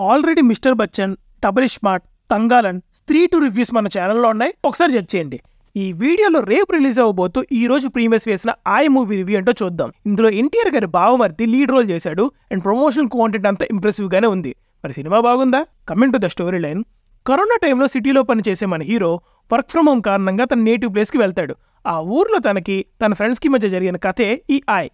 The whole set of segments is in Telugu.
Already Mister Bachchan, double smart, Thangalaan, Stree 2 reviews మన ఛానల్లో ఉన్నాయి, ఒకసారి చెక్ చేయండి. ఈ వీడియోలో రేపు రిలీజ్ అవ్వబోతూ ఈ రోజు ప్రీమియర్స్ వేసిన ఆయ్ మూవీ రివ్యూ ఏంటో చూద్దాం. ఇందులో ఎన్టీఆర్ గారి బావమర్ది లీడ్ రోల్ చేశాడు అండ్ ప్రమోషనల్ కాంటెంట్ అంతా ఇంప్రెసివ్ గానే ఉంది. మరి సినిమా బాగుందా? Coming to the story line. Corona టైంలో సిటీలో పనిచేసే మన హీరో వర్క్ ఫ్రమ్ హోమ్ కారణంగా తన నేటివ్ ప్లేస్కి వెళ్తాడు. ఆ ఊర్లో తనకి తన ఫ్రెండ్స్కి మధ్య జరిగిన కథే ఈ ఆయ్.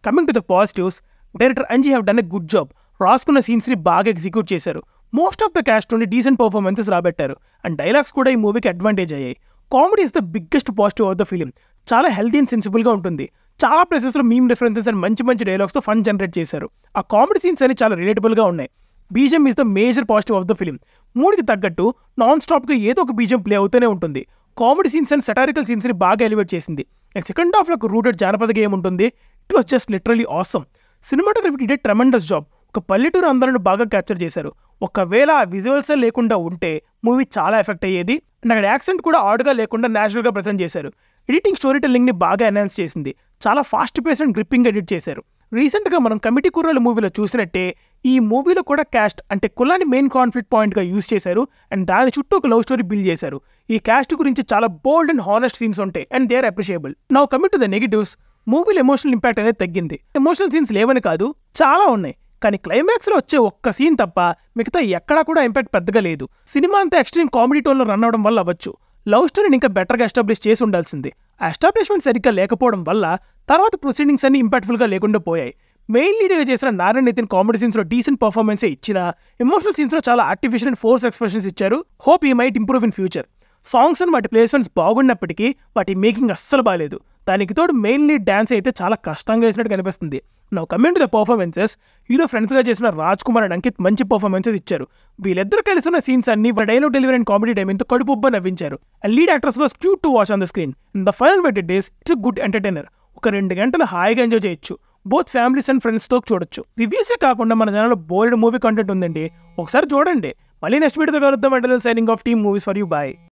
Coming to the positives, director Anji have done a good job. రాసుకున్న సీన్స్ని బాగా ఎగ్జిక్యూట్ చేశారు. మోస్ట్ ఆఫ్ ద క్యాస్ట్ నుండి డీసెంట్ పర్ఫార్మెన్సెస్ రాబెట్టారు అండ్ డైలాగ్స్ కూడా ఈ మూవీకి అడ్వాంటేజ్ అయ్యాయి. Comedy is the biggest positive of the film. చాలా హెల్తీ అండ్ సెన్సిబుల్గా ఉంటుంది. చాలా ప్లేసెస్లో మీమ్ రిఫరెన్సెస్ అండ్ మంచి మంచి డైలాగ్స్తో ఫన్ జనరేట్ చేశారు. ఆ కామెడీ సీన్స్ అన్ని చాలా రిలేటబుల్గా ఉన్నాయి. BGM is the major positive of the film. మూడికి తగ్గట్టు నాన్ స్టాప్గా ఏదో ఒక బీజం ప్లే అవుతూనే ఉంటుంది. కామెడీ సీన్స్ అండ్ సెటారికల్ సీన్స్ని బాగా ఎలివేట్ చేసింది. అండ్ సెకండ్ హాఫ్లో ఒక రూటెడ్ జానపద గేమ్ ఉంటుంది. It was just literally awesome. Cinematography did tremendous job. ఒక పల్లెటూరు అందరిని బాగా క్యాప్చర్ చేశారు. ఒకవేళ ఆ విజువల్స్ లేకుండా ఉంటే మూవీ చాలా ఎఫెక్ట్ అయ్యేది. అండ్ అక్కడ యాక్సెంట్ కూడా ఆడ్గా లేకుండా న్యాచురల్గా ప్రజెంట్ చేశారు. ఎడిటింగ్ స్టోరీ టెల్లింగ్ని బాగా ఎన్హాన్స్ చేసింది. చాలా fast pace and gripping edit చేశారు. రీసెంట్గా మనం కమిటీ కుర్రాళ్ళ మూవీలో చూసినట్టే ఈ మూవీలో కూడా క్యాస్ట్ అంటే కులాన్ని మెయిన్ కాన్ఫ్లిక్ట్ పాయింట్గా యూజ్ చేశారు అండ్ దాని చుట్టూ ఒక లవ్ స్టోరీ బిల్డ్ చేశారు. ఈ క్యాస్ట్ గురించి చాలా బోల్డ్ అండ్ హానెస్ట్ సీన్స్ ఉంటాయి and they are appreciable. Now coming to the negatives, మూవీలో ఎమోషనల్ ఇంపాక్ట్ అనేది తగ్గింది. ఎమోషనల్ సీన్స్ లేవని కాదు, చాలా ఉన్నాయి. కానీ క్లైమాక్స్లో వచ్చే ఒక్క సీన్ తప్ప మిగతా ఎక్కడా కూడా ఇంపాక్ట్ పెద్దగా లేదు. సినిమా అంతా ఎక్స్ట్రీమ్ కామెడీ టోన్లో రన్ అవడం వల్ల అవ్వచ్చు. లవ్ స్టోరీని ఇంకా బెటర్గా ఎస్టాబ్లిష్ చేసి ఉండాల్సింది. ఆ ఎస్టాబ్లిష్మెంట్ సరిగ్గా లేకపోవడం వల్ల తర్వాత ప్రొసీడింగ్స్ అన్ని ఇంపాక్ట్ఫుల్గా లేకుండా పోయాయి. మెయిన్ లీడ్గా చేసిన నారాయణ నితిన్ కామెడీ సీన్స్లో డీసెంట్ పర్ఫార్మెన్సే ఇచ్చిన, ఎమోషనల్ సీన్స్లో చాలా ఆర్టిఫిషియల్ అండ్ ఫోర్స్ ఎక్స్ప్రెషన్స్ ఇచ్చారు. Hope he might improve in future. Songs and వాటి ప్లేస్మెంట్స్ బాగున్నప్పటికీ వాటి మేకింగ్ అస్సలు బాగాలేదు. దానికి తోడు మెయిన్ లీడ్ డ్యాన్స్ అయితే చాలా కష్టంగా వేసినట్టు కనిపిస్తుంది. Now coming to the performances, hero ఫ్రెండ్స్గా చేసిన రాజ్ కుమార్ అండ్ అంకిత్ మంచి పర్ఫార్మెన్సెస్ ఇచ్చారు. వీళ్ళిద్దరు కలిసి ఉన్న సీన్స్ అన్ని డైలాగ్ డెలివరీ అండ్ కామెడీ టైమింగ్తో కడుపుబ్బా నవ్వించారు. And lead actors was cute to watch on the screen. In the final waited days it's good entertainer. ఒక 2 గంటలు హాయిగా ఎంజాయ్ చేయొచ్చు. బోత్ ఫ్యామిలీస్ అండ్ ఫ్రెండ్స్తో చూడొచ్చు. రివ్యూసే కాకుండా మన ఛానల్లో బోల్డ్ మూవీ కంటెంట్ ఉందండి, ఒకసారి చూడండి. మళ్ళీ నెక్స్ట్ వీడియోతో కలుద్దాం. Signing off team movies for you. Bye.